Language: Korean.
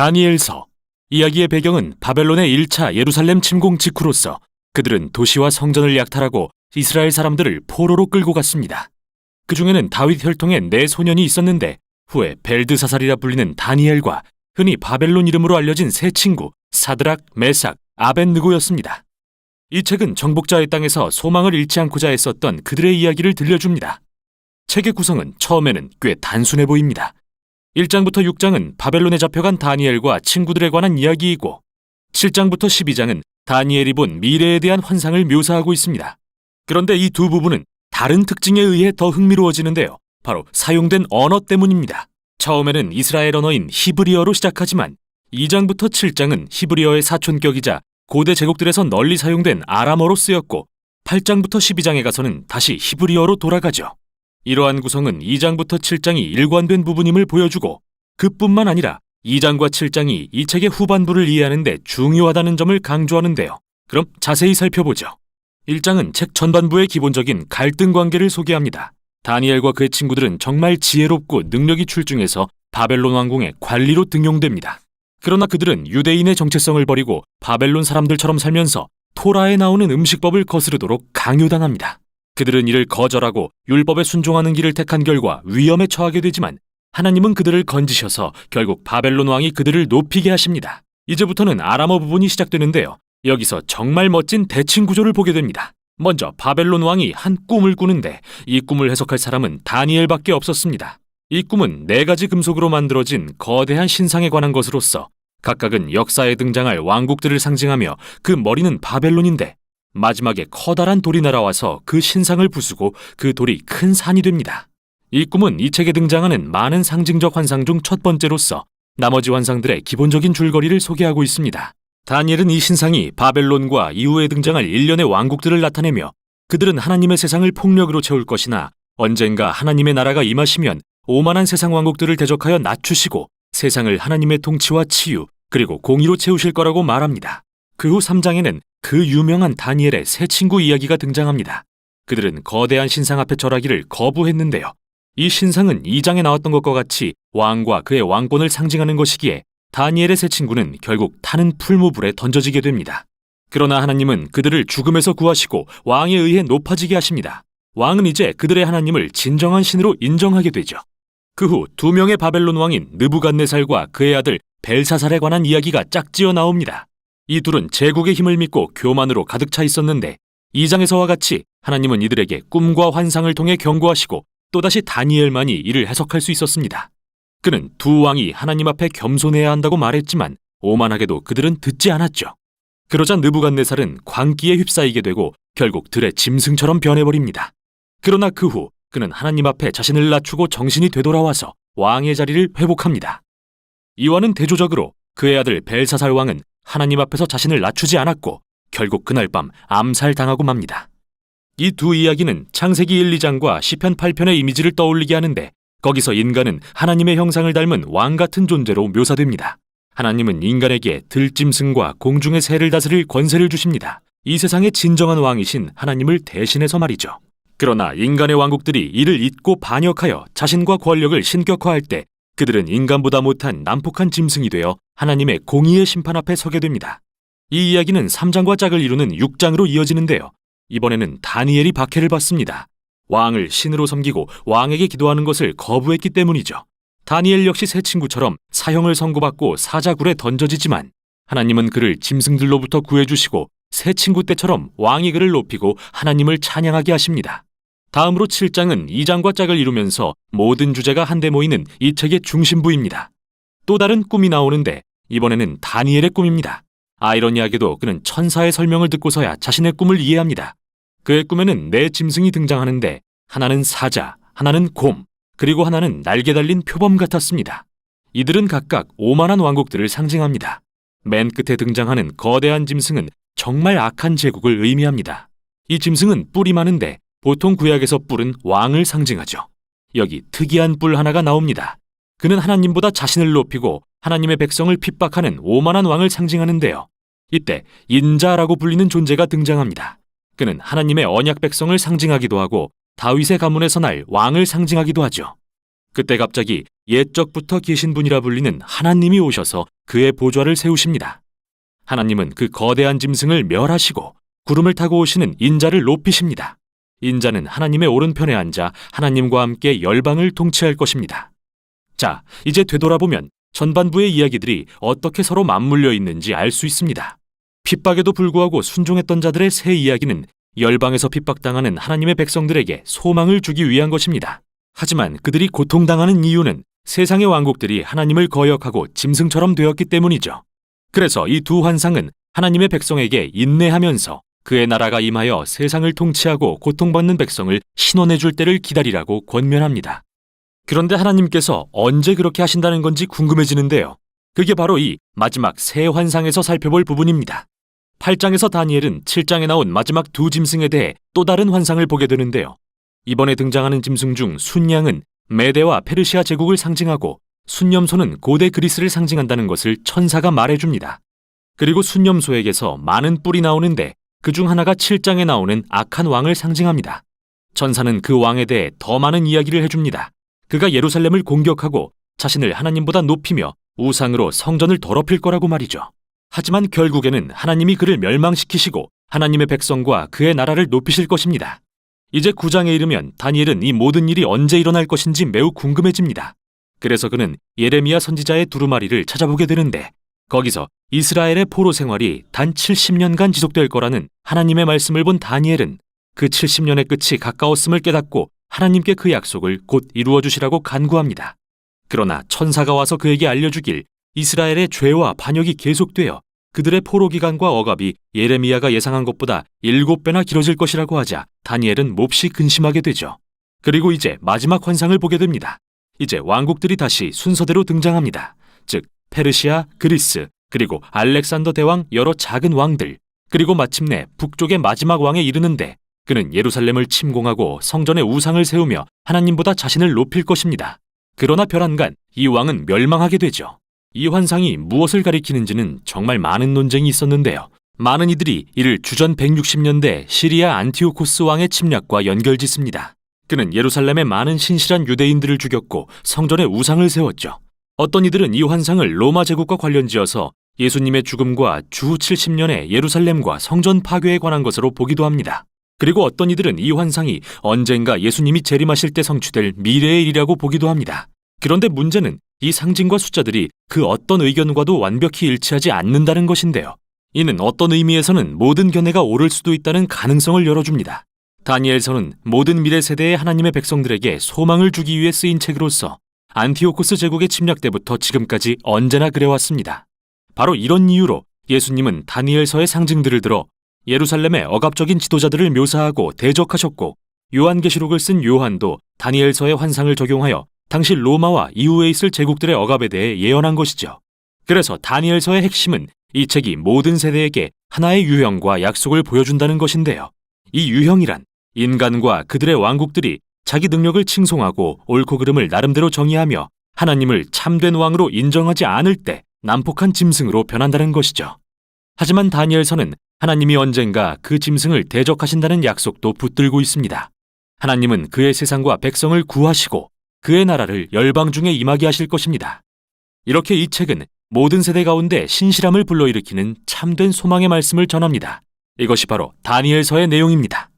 다니엘서. 이야기의 배경은 바벨론의 1차 예루살렘 침공 직후로서 그들은 도시와 성전을 약탈하고 이스라엘 사람들을 포로로 끌고 갔습니다. 그 중에는 다윗 혈통의 4소년이 있었는데 후에 벨드사살이라 불리는 다니엘과 흔히 바벨론 이름으로 알려진 세 친구 사드락, 메삭, 아벳느고였습니다. 이 책은 정복자의 땅에서 소망을 잃지 않고자 애썼던 그들의 이야기를 들려줍니다. 책의 구성은 처음에는 꽤 단순해 보입니다. 1장부터 6장은 바벨론에 잡혀간 다니엘과 친구들에 관한 이야기이고 7장부터 12장은 다니엘이 본 미래에 대한 환상을 묘사하고 있습니다. 그런데 이 두 부분은 다른 특징에 의해 더 흥미로워지는데요. 바로 사용된 언어 때문입니다. 처음에는 이스라엘 언어인 히브리어로 시작하지만 2장부터 7장은 히브리어의 사촌격이자 고대 제국들에서 널리 사용된 아람어로 쓰였고 8장부터 12장에 가서는 다시 히브리어로 돌아가죠. 이러한 구성은 2장부터 7장이 일관된 부분임을 보여주고 그뿐만 아니라 2장과 7장이 이 책의 후반부를 이해하는 데 중요하다는 점을 강조하는데요. 그럼 자세히 살펴보죠. 1장은 책 전반부의 기본적인 갈등 관계를 소개합니다. 다니엘과 그의 친구들은 정말 지혜롭고 능력이 출중해서 바벨론 왕궁의 관리로 등용됩니다. 그러나 그들은 유대인의 정체성을 버리고 바벨론 사람들처럼 살면서 토라에 나오는 음식법을 거스르도록 강요당합니다. 그들은 이를 거절하고 율법에 순종하는 길을 택한 결과 위험에 처하게 되지만 하나님은 그들을 건지셔서 결국 바벨론 왕이 그들을 높이게 하십니다. 이제부터는 아람어 부분이 시작되는데요. 여기서 정말 멋진 대칭 구조를 보게 됩니다. 먼저 바벨론 왕이 한 꿈을 꾸는데 이 꿈을 해석할 사람은 다니엘밖에 없었습니다. 이 꿈은 4가지 금속으로 만들어진 거대한 신상에 관한 것으로서 각각은 역사에 등장할 왕국들을 상징하며 그 머리는 바벨론인데 마지막에 커다란 돌이 날아와서 그 신상을 부수고 그 돌이 큰 산이 됩니다. 이 꿈은 이 책에 등장하는 많은 상징적 환상 중 첫 번째로서 나머지 환상들의 기본적인 줄거리를 소개하고 있습니다. 다니엘은 이 신상이 바벨론과 이후에 등장할 일련의 왕국들을 나타내며 그들은 하나님의 세상을 폭력으로 채울 것이나 언젠가 하나님의 나라가 임하시면 오만한 세상 왕국들을 대적하여 낮추시고 세상을 하나님의 통치와 치유 그리고 공의로 채우실 거라고 말합니다. 그 후 3장에는 그 유명한 다니엘의 세 친구 이야기가 등장합니다. 그들은 거대한 신상 앞에 절하기를 거부했는데요. 이 신상은 2장에 나왔던 것과 같이 왕과 그의 왕권을 상징하는 것이기에 다니엘의 세 친구는 결국 타는 풀무불에 던져지게 됩니다. 그러나 하나님은 그들을 죽음에서 구하시고 왕에 의해 높아지게 하십니다. 왕은 이제 그들의 하나님을 진정한 신으로 인정하게 되죠. 그 후 2명의 바벨론 왕인 느부갓네살과 그의 아들 벨사살에 관한 이야기가 짝지어 나옵니다. 이 둘은 제국의 힘을 믿고 교만으로 가득 차 있었는데 2장에서와 같이 하나님은 이들에게 꿈과 환상을 통해 경고하시고 또다시 다니엘만이 이를 해석할 수 있었습니다. 그는 두 왕이 하나님 앞에 겸손해야 한다고 말했지만 오만하게도 그들은 듣지 않았죠. 그러자 느부갓네살은 광기에 휩싸이게 되고 결국 들의 짐승처럼 변해버립니다. 그러나 그 후 그는 하나님 앞에 자신을 낮추고 정신이 되돌아와서 왕의 자리를 회복합니다. 이와는 대조적으로 그의 아들 벨사살 왕은 하나님 앞에서 자신을 낮추지 않았고 결국 그날 밤 암살당하고 맙니다. 이 두 이야기는 창세기 1, 2장과 시편 8편의 이미지를 떠올리게 하는데 거기서 인간은 하나님의 형상을 닮은 왕 같은 존재로 묘사됩니다. 하나님은 인간에게 들짐승과 공중의 새를 다스릴 권세를 주십니다. 이 세상의 진정한 왕이신 하나님을 대신해서 말이죠. 그러나 인간의 왕국들이 이를 잊고 반역하여 자신과 권력을 신격화할 때 그들은 인간보다 못한 난폭한 짐승이 되어 하나님의 공의의 심판 앞에 서게 됩니다. 이 이야기는 3장과 짝을 이루는 6장으로 이어지는데요. 이번에는 다니엘이 박해를 받습니다. 왕을 신으로 섬기고 왕에게 기도하는 것을 거부했기 때문이죠. 다니엘 역시 세 친구처럼 사형을 선고받고 사자굴에 던져지지만 하나님은 그를 짐승들로부터 구해주시고 세 친구 때처럼 왕이 그를 높이고 하나님을 찬양하게 하십니다. 다음으로 7장은 2장과 짝을 이루면서 모든 주제가 한데 모이는 이 책의 중심부입니다. 또 다른 꿈이 나오는데 이번에는 다니엘의 꿈입니다. 아이러니하게도 그는 천사의 설명을 듣고서야 자신의 꿈을 이해합니다. 그의 꿈에는 4 짐승이 등장하는데 하나는 사자, 하나는 곰, 그리고 하나는 날개 달린 표범 같았습니다. 이들은 각각 오만한 왕국들을 상징합니다. 맨 끝에 등장하는 거대한 짐승은 정말 악한 제국을 의미합니다. 이 짐승은 뿔이 많은데 보통 구약에서 뿔은 왕을 상징하죠. 여기 특이한 뿔 하나가 나옵니다. 그는 하나님보다 자신을 높이고 하나님의 백성을 핍박하는 오만한 왕을 상징하는데요. 이때 인자라고 불리는 존재가 등장합니다. 그는 하나님의 언약 백성을 상징하기도 하고 다윗의 가문에서 날 왕을 상징하기도 하죠. 그때 갑자기 옛적부터 계신 분이라 불리는 하나님이 오셔서 그의 보좌를 세우십니다. 하나님은 그 거대한 짐승을 멸하시고 구름을 타고 오시는 인자를 높이십니다. 인자는 하나님의 오른편에 앉아 하나님과 함께 열방을 통치할 것입니다. 자, 이제 되돌아보면 전반부의 이야기들이 어떻게 서로 맞물려 있는지 알 수 있습니다. 핍박에도 불구하고 순종했던 자들의 새 이야기는 열방에서 핍박당하는 하나님의 백성들에게 소망을 주기 위한 것입니다. 하지만 그들이 고통당하는 이유는 세상의 왕국들이 하나님을 거역하고 짐승처럼 되었기 때문이죠. 그래서 이 두 환상은 하나님의 백성에게 인내하면서 그의 나라가 임하여 세상을 통치하고 고통받는 백성을 신원해 줄 때를 기다리라고 권면합니다. 그런데 하나님께서 언제 그렇게 하신다는 건지 궁금해지는데요. 그게 바로 이 마지막 새 환상에서 살펴볼 부분입니다. 8장에서 다니엘은 7장에 나온 마지막 두 짐승에 대해 또 다른 환상을 보게 되는데요. 이번에 등장하는 짐승 중 순양은 메대와 페르시아 제국을 상징하고 순념소는 고대 그리스를 상징한다는 것을 천사가 말해줍니다. 그리고 순념소에게서 많은 뿔이 나오는데 그중 하나가 7장에 나오는 악한 왕을 상징합니다. 천사는 그 왕에 대해 더 많은 이야기를 해줍니다. 그가 예루살렘을 공격하고 자신을 하나님보다 높이며 우상으로 성전을 더럽힐 거라고 말이죠. 하지만 결국에는 하나님이 그를 멸망시키시고 하나님의 백성과 그의 나라를 높이실 것입니다. 이제 9장에 이르면 다니엘은 이 모든 일이 언제 일어날 것인지 매우 궁금해집니다. 그래서 그는 예레미야 선지자의 두루마리를 찾아보게 되는데 거기서 이스라엘의 포로 생활이 단 70년간 지속될 거라는 하나님의 말씀을 본 다니엘은 그 70년의 끝이 가까웠음을 깨닫고 하나님께 그 약속을 곧 이루어 주시라고 간구합니다. 그러나 천사가 와서 그에게 알려주길 이스라엘의 죄와 반역이 계속되어 그들의 포로 기간과 억압이 예레미야가 예상한 것보다 7배나 길어질 것이라고 하자 다니엘은 몹시 근심하게 되죠. 그리고 이제 마지막 환상을 보게 됩니다. 이제 왕국들이 다시 순서대로 등장합니다. 즉 페르시아, 그리스, 그리고 알렉산더 대왕 여러 작은 왕들, 그리고 마침내 북쪽의 마지막 왕에 이르는데 그는 예루살렘을 침공하고 성전에 우상을 세우며 하나님보다 자신을 높일 것입니다. 그러나 별안간 이 왕은 멸망하게 되죠. 이 환상이 무엇을 가리키는지는 정말 많은 논쟁이 있었는데요. 많은 이들이 이를 주전 160년대 시리아 안티오코스 왕의 침략과 연결짓습니다. 그는 예루살렘의 많은 신실한 유대인들을 죽였고 성전에 우상을 세웠죠. 어떤 이들은 이 환상을 로마 제국과 관련지어서 예수님의 죽음과 주 70년의 예루살렘과 성전 파괴에 관한 것으로 보기도 합니다. 그리고 어떤 이들은 이 환상이 언젠가 예수님이 재림하실 때 성취될 미래의 일이라고 보기도 합니다. 그런데 문제는 이 상징과 숫자들이 그 어떤 의견과도 완벽히 일치하지 않는다는 것인데요. 이는 어떤 의미에서는 모든 견해가 옳을 수도 있다는 가능성을 열어줍니다. 다니엘서는 모든 미래 세대의 하나님의 백성들에게 소망을 주기 위해 쓰인 책으로서 안티오코스 제국의 침략 때부터 지금까지 언제나 그래왔습니다. 바로 이런 이유로 예수님은 다니엘서의 상징들을 들어 예루살렘의 억압적인 지도자들을 묘사하고 대적하셨고 요한계시록을 쓴 요한도 다니엘서의 환상을 적용하여 당시 로마와 이후에 있을 제국들의 억압에 대해 예언한 것이죠. 그래서 다니엘서의 핵심은 이 책이 모든 세대에게 하나의 유형과 약속을 보여준다는 것인데요. 이 유형이란 인간과 그들의 왕국들이 자기 능력을 칭송하고 옳고 그름을 나름대로 정의하며 하나님을 참된 왕으로 인정하지 않을 때 난폭한 짐승으로 변한다는 것이죠. 하지만 다니엘서는 하나님이 언젠가 그 짐승을 대적하신다는 약속도 붙들고 있습니다. 하나님은 그의 세상과 백성을 구하시고 그의 나라를 열방 중에 임하게 하실 것입니다. 이렇게 이 책은 모든 세대 가운데 신실함을 불러일으키는 참된 소망의 말씀을 전합니다. 이것이 바로 다니엘서의 내용입니다.